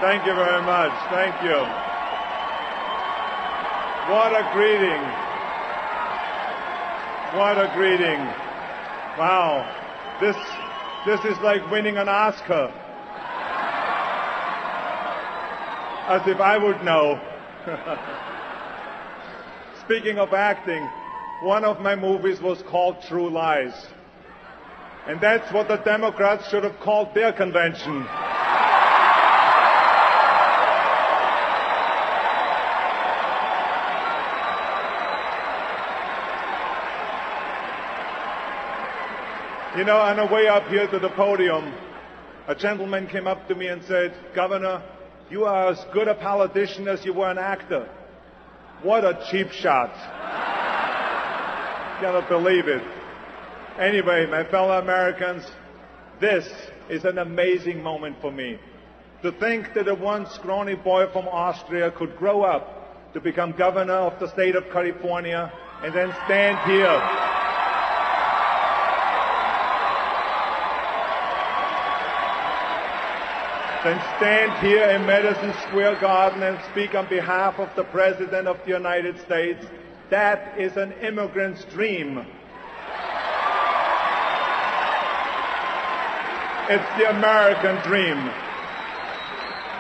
Thank you very much. Thank you. What a greeting. What a greeting. Wow. This is like winning an Oscar. As if I would know. Speaking of acting, one of my movies was called True Lies. And that's what the Democrats should have called their convention. You know, on the way up here to the podium, a gentleman came up to me and said, "Governor, you are as good a politician as you were an actor." What a cheap shot. Cannot believe it. Anyway, my fellow Americans, this is an amazing moment for me. To think that a once scrawny boy from Austria could grow up to become governor of the state of California and then stand here in Madison Square Garden and speak on behalf of the President of the United States, that is an immigrant's dream. It's the American dream.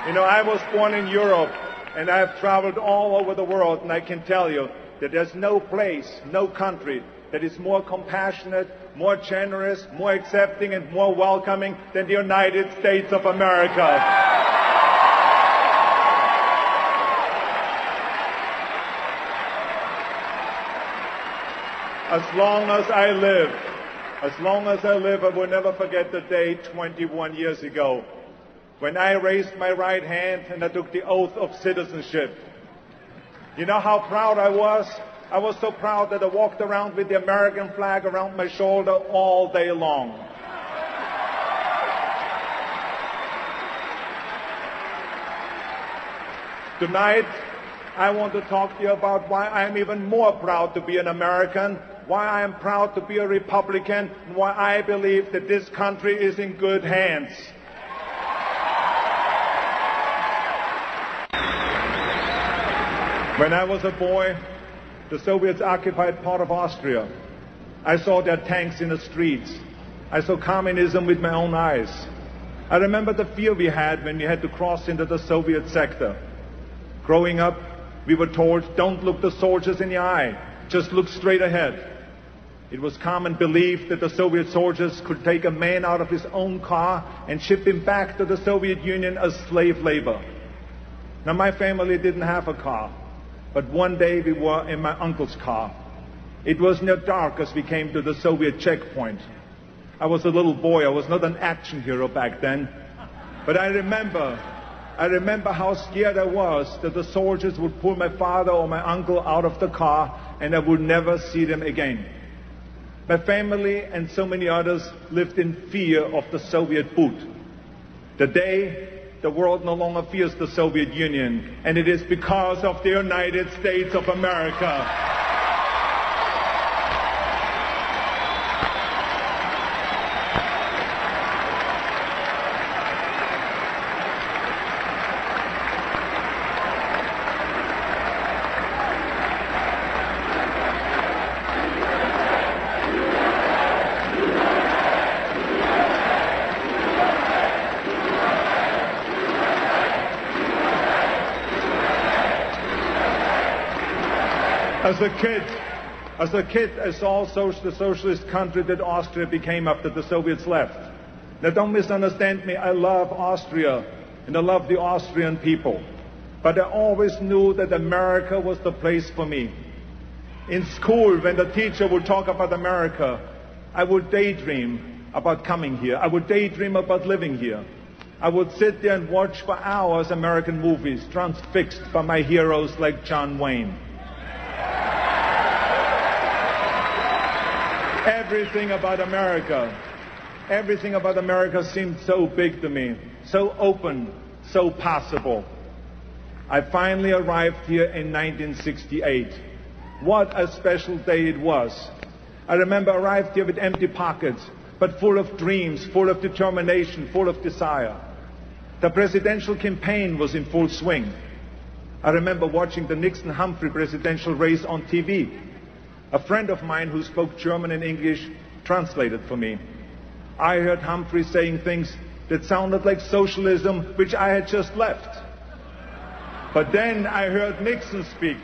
You know, I was born in Europe, and I have traveled all over the world, and I can tell you that there's no place, no country that is more compassionate, more generous, more accepting, and more welcoming than the United States of America. As long as I live, I will never forget the day 21 years ago when I raised my right hand and I took the oath of citizenship. You know how proud I was? I was so proud that I walked around with the American flag around my shoulder all day long. Tonight, I want to talk to you about why I am even more proud to be an American, why I am proud to be a Republican, and why I believe that this country is in good hands. When I was a boy, the Soviets occupied part of Austria. I saw their tanks in the streets. I saw communism with my own eyes. I remember the fear we had when we had to cross into the Soviet sector. Growing up, we were told, don't look the soldiers in the eye, just look straight ahead. It was common belief that the Soviet soldiers could take a man out of his own car and ship him back to the Soviet Union as slave labor. Now, my family didn't have a car. But one day we were in my uncle's car. It was near dark as we came to the Soviet checkpoint. I was a little boy. I was not an action hero back then. But I remember how scared I was that the soldiers would pull my father or my uncle out of the car and I would never see them again. My family and so many others lived in fear of the Soviet boot. Today, the world no longer fears the Soviet Union, and it is because of the United States of America. As a kid, I saw the socialist country that Austria became after the Soviets left. Now, don't misunderstand me. I love Austria, and I love the Austrian people. But I always knew that America was the place for me. In school, when the teacher would talk about America, I would daydream about coming here. I would daydream about living here. I would sit there and watch for hours American movies, transfixed by my heroes like John Wayne. Everything about America seemed so big to me, so open, so possible. I finally arrived here in 1968. What a special day it was. I remember I arrived here with empty pockets, but full of dreams, full of determination, full of desire. The presidential campaign was in full swing. I remember watching the Nixon-Humphrey presidential race on TV. A friend of mine who spoke German and English translated for me. I heard Humphrey saying things that sounded like socialism, which I had just left. But then I heard Nixon speak.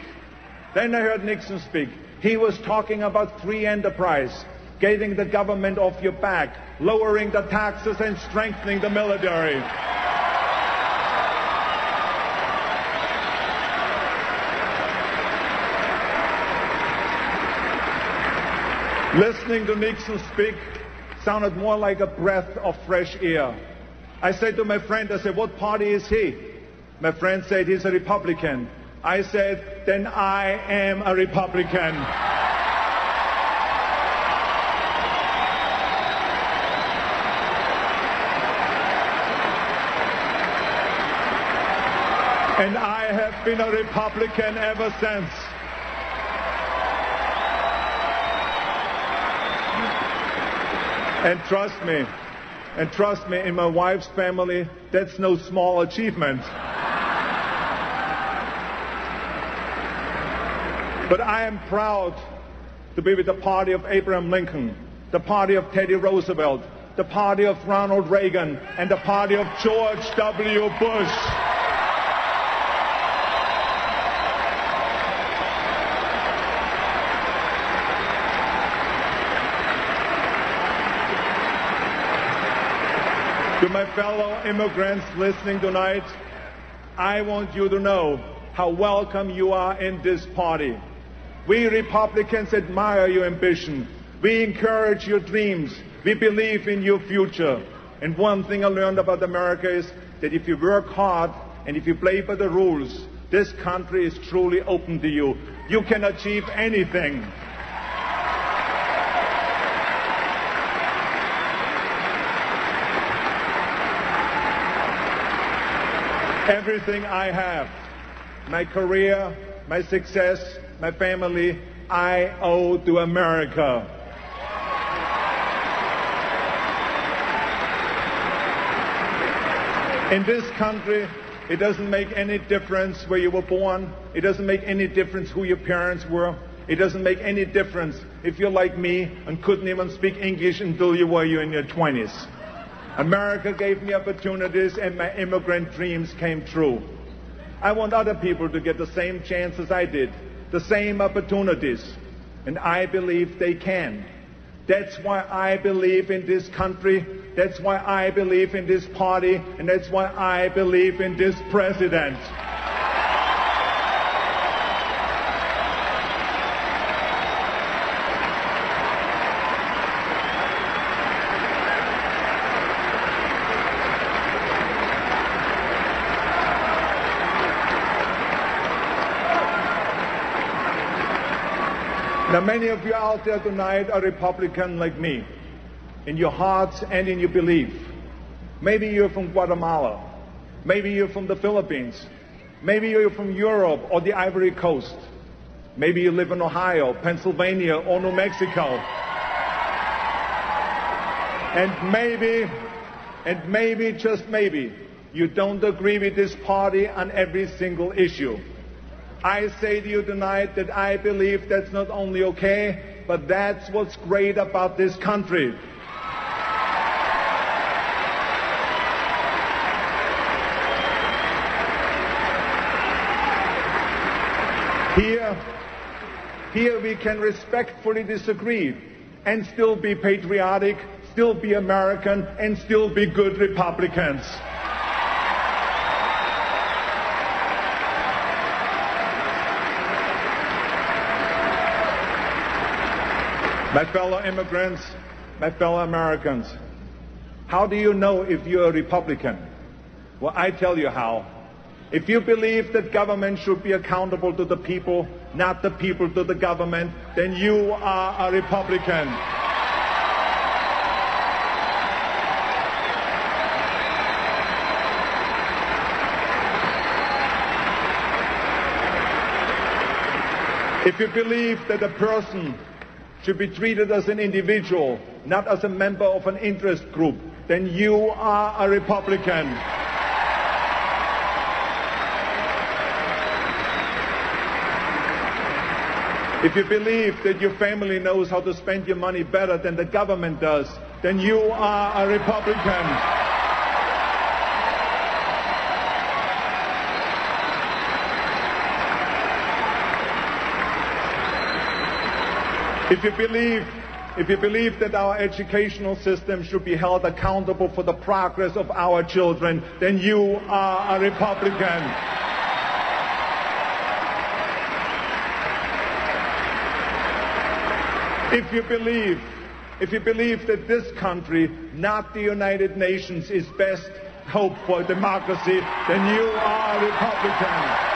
He was talking about free enterprise, getting the government off your back, lowering the taxes and strengthening the military. Listening to Nixon speak sounded more like a breath of fresh air. I said to my friend, what party is he? My friend said, he's a Republican. I said, then I am a Republican. And I have been a Republican ever since. And trust me, in my wife's family, that's no small achievement. But I am proud to be with the party of Abraham Lincoln, the party of Teddy Roosevelt, the party of Ronald Reagan, and the party of George W. Bush. To my fellow immigrants listening tonight, I want you to know how welcome you are in this party. We Republicans admire your ambition. We encourage your dreams. We believe in your future. And one thing I learned about America is that if you work hard and if you play by the rules, this country is truly open to you. You can achieve anything. Everything I have, my career, my success, my family, I owe to America. In this country, it doesn't make any difference where you were born. It doesn't make any difference who your parents were. It doesn't make any difference if you're like me and couldn't even speak English until you were in your 20s. America gave me opportunities and my immigrant dreams came true. I want other people to get the same chance as I did, the same opportunities, and I believe they can. That's why I believe in this country, that's why I believe in this party, and that's why I believe in this president. Now, many of you out there tonight are Republican like me, in your hearts and in your belief. Maybe you're from Guatemala. Maybe you're from the Philippines. Maybe you're from Europe or the Ivory Coast. Maybe you live in Ohio, Pennsylvania, or New Mexico. And maybe, just maybe, you don't agree with this party on every single issue. I say to you tonight that I believe that's not only okay, but that's what's great about this country. Here we can respectfully disagree and still be patriotic, still be American, and still be good Republicans. My fellow immigrants, my fellow Americans, how do you know if you're a Republican? Well, I tell you how. If you believe that government should be accountable to the people, not the people to the government, then you are a Republican. If you believe that a person should be treated as an individual, not as a member of an interest group, then you are a Republican. If you believe that your family knows how to spend your money better than the government does, then you are a Republican. If you believe that our educational system should be held accountable for the progress of our children, then you are a Republican. If you believe that this country, not the United Nations, is best hope for democracy, then you are a Republican.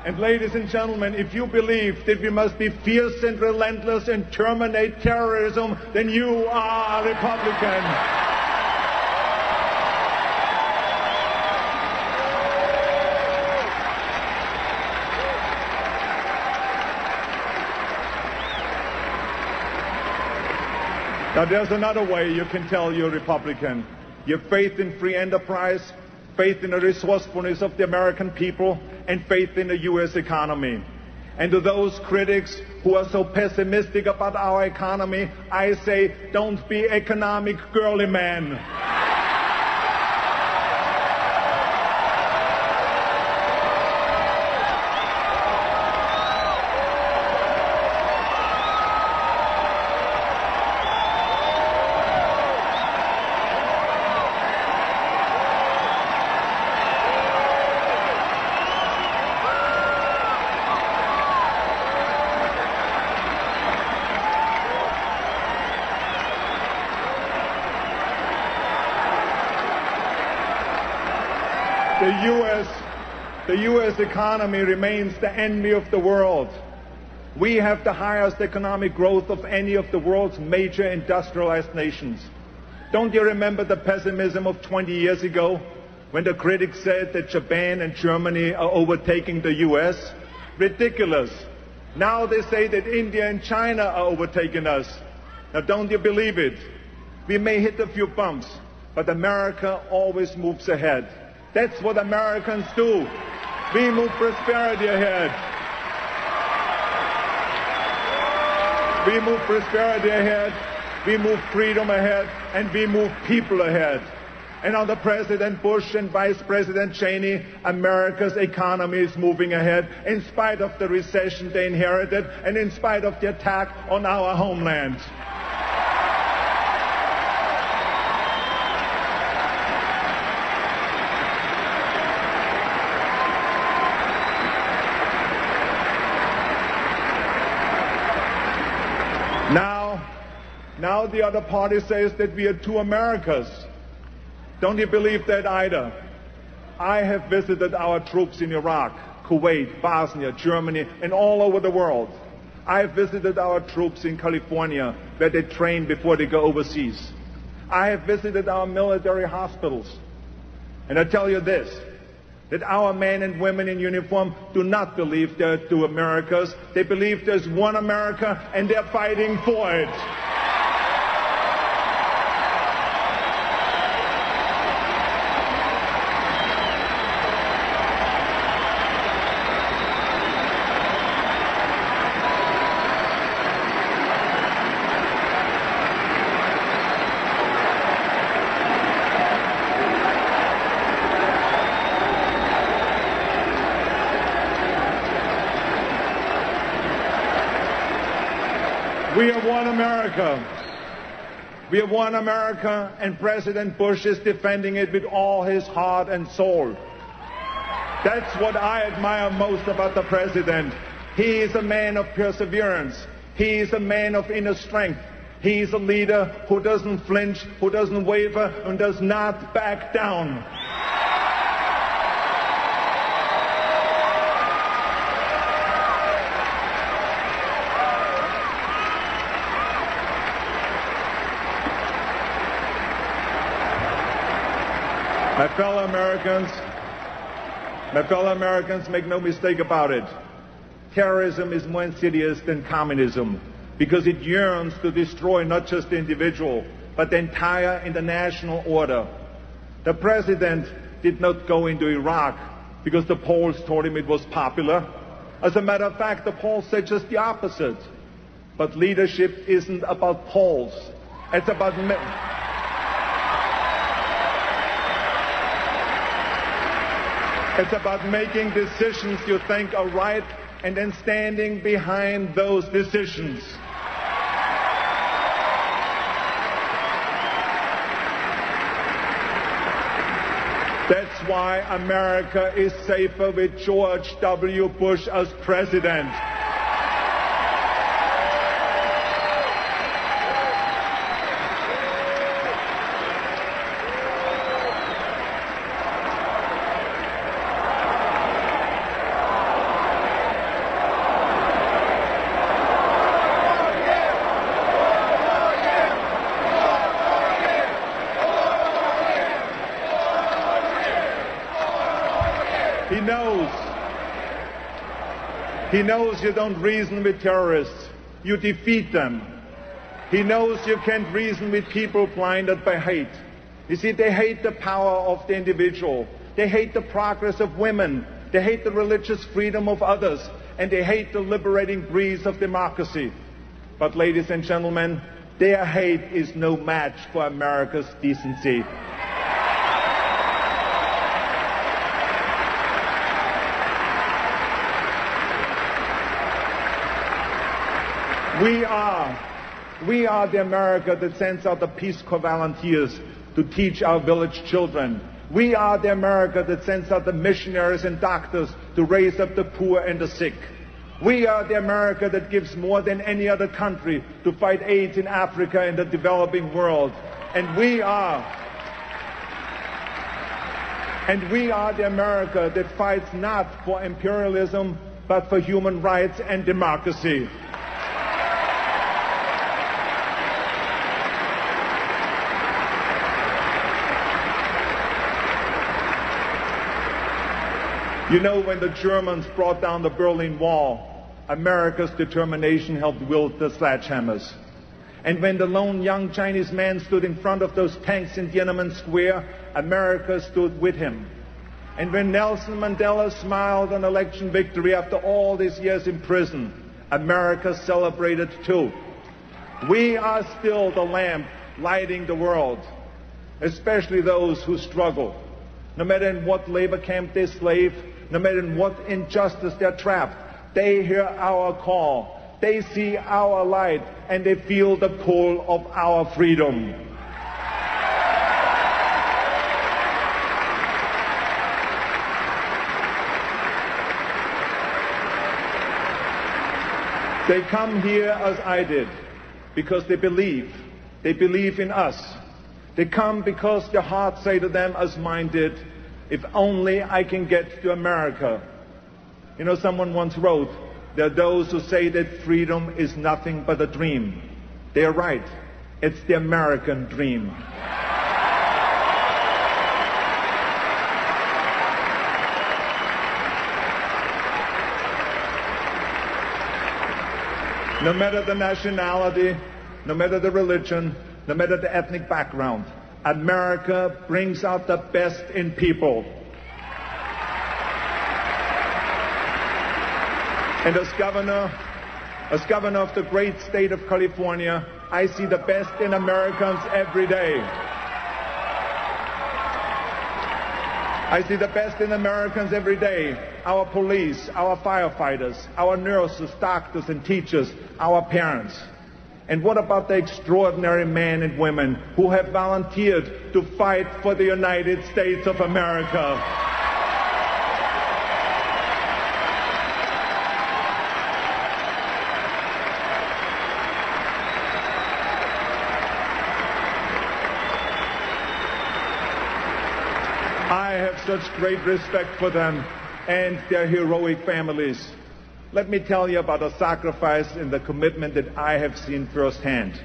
And ladies and gentlemen, if you believe that we must be fierce and relentless and terminate terrorism, then you are a Republican. Now there's another way you can tell you're a Republican. You have faith in free enterprise, faith in the resourcefulness of the American people, and faith in the U.S. economy. And to those critics who are so pessimistic about our economy, I say, don't be economic girly man. The U.S. economy remains the envy of the world. We have the highest economic growth of any of the world's major industrialized nations. Don't you remember the pessimism of 20 years ago when the critics said that Japan and Germany are overtaking the U.S.? Ridiculous. Now they say that India and China are overtaking us. Now don't you believe it? We may hit a few bumps, but America always moves ahead. That's what Americans do. We move prosperity ahead. We move prosperity ahead, we move freedom ahead, and we move people ahead. And under President Bush and Vice President Cheney, America's economy is moving ahead in spite of the recession they inherited and in spite of the attack on our homeland. Now the other party says that we are two Americas. Don't you believe that either? I have visited our troops in Iraq, Kuwait, Bosnia, Germany, and all over the world. I have visited our troops in California, where they train before they go overseas. I have visited our military hospitals. And I tell you this, that our men and women in uniform do not believe there are two Americas. They believe there's one America, and they're fighting for it. We are one America. We are one America, and President Bush is defending it with all his heart and soul. That's what I admire most about the president. He is a man of perseverance. He is a man of inner strength. He is a leader who doesn't flinch, who doesn't waver, and does not back down. My fellow Americans, make no mistake about it. Terrorism is more insidious than communism because it yearns to destroy not just the individual, but the entire international order. The president did not go into Iraq because the polls told him it was popular. As a matter of fact, the polls said just the opposite. But leadership isn't about polls. It's about making decisions you think are right and then standing behind those decisions. That's why America is safer with George W. Bush as president. He knows you don't reason with terrorists. You defeat them. He knows you can't reason with people blinded by hate. You see, they hate the power of the individual. They hate the progress of women. They hate the religious freedom of others. And they hate the liberating breeze of democracy. But ladies and gentlemen, their hate is no match for America's decency. We are the America that sends out the Peace Corps volunteers to teach our village children. We are the America that sends out the missionaries and doctors to raise up the poor and the sick. We are the America that gives more than any other country to fight AIDS in Africa and the developing world. And we are the America that fights not for imperialism, but for human rights and democracy. You know, when the Germans brought down the Berlin Wall, America's determination helped wield the sledgehammers. And when the lone young Chinese man stood in front of those tanks in Tiananmen Square, America stood with him. And when Nelson Mandela smiled on election victory after all these years in prison, America celebrated too. We are still the lamp lighting the world, especially those who struggle. No matter in what labor camp they slave, no matter in what injustice they're trapped, they hear our call, they see our light, and they feel the pull of our freedom. They come here as I did, because they believe. They believe in us. They come because their hearts say to them as mine did, if only I can get to America. You know, someone once wrote, there are those who say that freedom is nothing but a dream. They are right. It's the American dream. No matter the nationality, no matter the religion, no matter the ethnic background, America brings out the best in people. And as governor of the great state of California, I see the best in Americans every day. I see the best in Americans every day. Our police, our firefighters, our nurses, doctors and teachers, our parents. And what about the extraordinary men and women who have volunteered to fight for the United States of America? I have such great respect for them and their heroic families. Let me tell you about a sacrifice and the commitment that I have seen firsthand.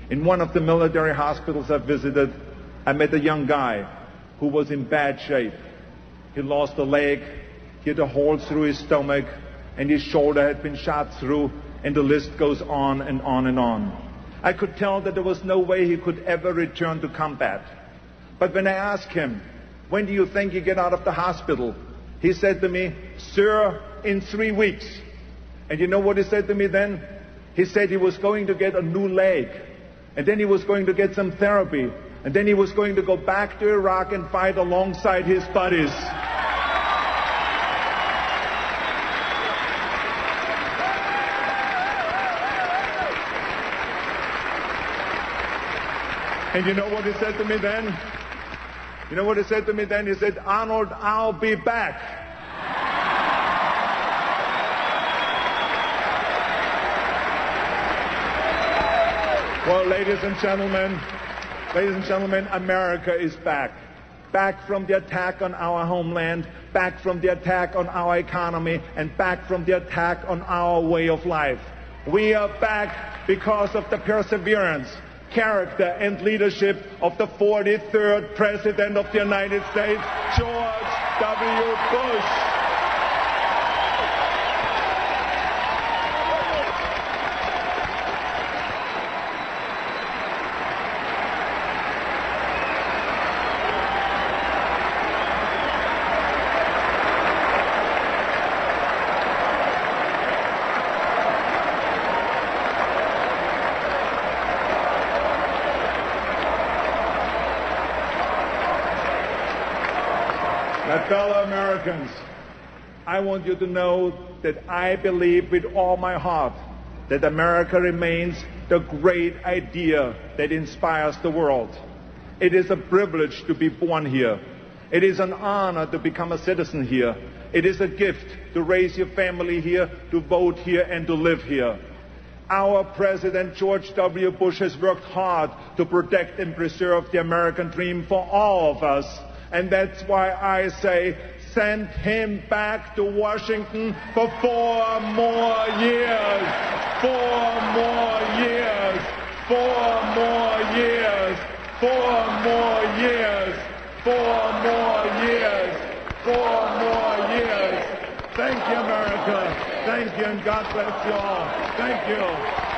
In one of the military hospitals I visited, I met a young guy who was in bad shape. He lost a leg, he had a hole through his stomach, and his shoulder had been shot through, and the list goes on and on and on. I could tell that there was no way he could ever return to combat. But when I asked him, when do you think you get out of the hospital? He said to me, sir, in 3 weeks. And you know what he said to me then? He said he was going to get a new leg. And then he was going to get some therapy. And then he was going to go back to Iraq and fight alongside his buddies. And you know what he said to me then? You know what he said to me then? He said, Arnold, I'll be back. Well, ladies and gentlemen, America is back. Back from the attack on our homeland, back from the attack on our economy, and back from the attack on our way of life. We are back because of the perseverance, character, and leadership of the 43rd President of the United States, George W. Bush. My fellow Americans, I want you to know that I believe with all my heart that America remains the great idea that inspires the world. It is a privilege to be born here. It is an honor to become a citizen here. It is a gift to raise your family here, to vote here, and to live here. Our President George W. Bush has worked hard to protect and preserve the American dream for all of us. And that's why I say, send him back to Washington for 4 more years. 4 more years. 4 more years. 4 more years. 4 more years. 4 more years. Thank you, America. Thank you, and God bless you all. Thank you.